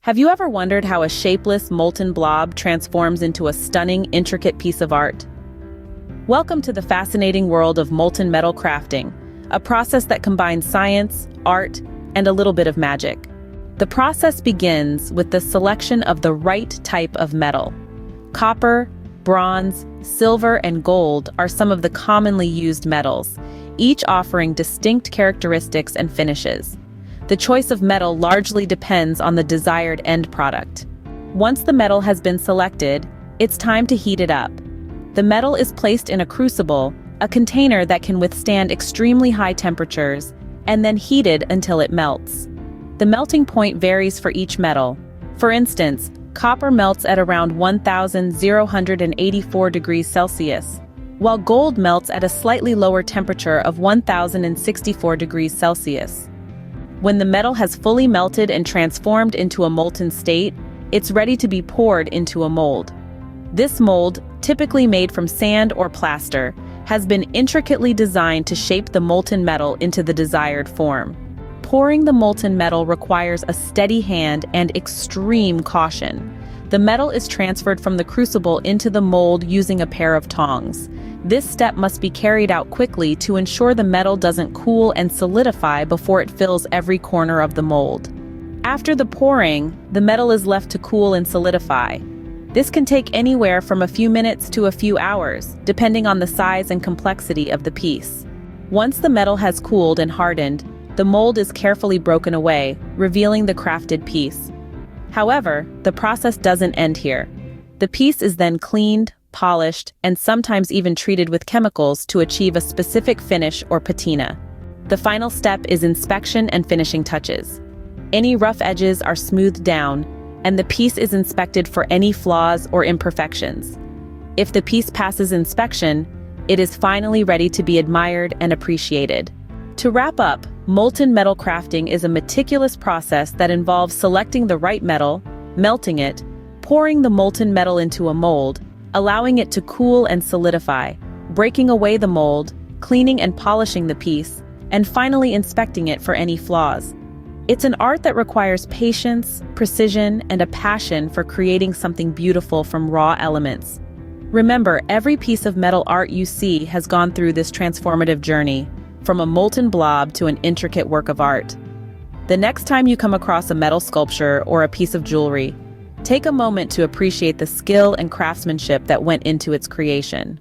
Have you ever wondered how a shapeless, molten blob transforms into a stunning, intricate piece of art? Welcome to the fascinating world of molten metal crafting, a process that combines science, art, and a little bit of magic. The process begins with the selection of the right type of metal. Copper, bronze, silver, and gold are some of the commonly used metals, each offering distinct characteristics and finishes. The choice of metal largely depends on the desired end product. Once the metal has been selected, it's time to heat it up. The metal is placed in a crucible, a container that can withstand extremely high temperatures, and then heated until it melts. The melting point varies for each metal. For instance, copper melts at around 1,084 degrees Celsius, while gold melts at a slightly lower temperature of 1,064 degrees Celsius. When the metal has fully melted and transformed into a molten state, it's ready to be poured into a mold. This mold, typically made from sand or plaster, has been intricately designed to shape the molten metal into the desired form. Pouring the molten metal requires a steady hand and extreme caution. The metal is transferred from the crucible into the mold using a pair of tongs. This step must be carried out quickly to ensure the metal doesn't cool and solidify before it fills every corner of the mold. After the pouring, the metal is left to cool and solidify. This can take anywhere from a few minutes to a few hours, depending on the size and complexity of the piece. Once the metal has cooled and hardened, the mold is carefully broken away, revealing the crafted piece. However, the process doesn't end here. The piece is then cleaned, polished, and sometimes even treated with chemicals to achieve a specific finish or patina. The final step is inspection and finishing touches. Any rough edges are smoothed down, and the piece is inspected for any flaws or imperfections. If the piece passes inspection, it is finally ready to be admired and appreciated. To wrap up, molten metal crafting is a meticulous process that involves selecting the right metal, melting it, pouring the molten metal into a mold, allowing it to cool and solidify, breaking away the mold, cleaning and polishing the piece, and finally inspecting it for any flaws. It's an art that requires patience, precision, and a passion for creating something beautiful from raw elements. Remember, every piece of metal art you see has gone through this transformative journey, from a molten blob to an intricate work of art. The next time you come across a metal sculpture or a piece of jewelry, take a moment to appreciate the skill and craftsmanship that went into its creation.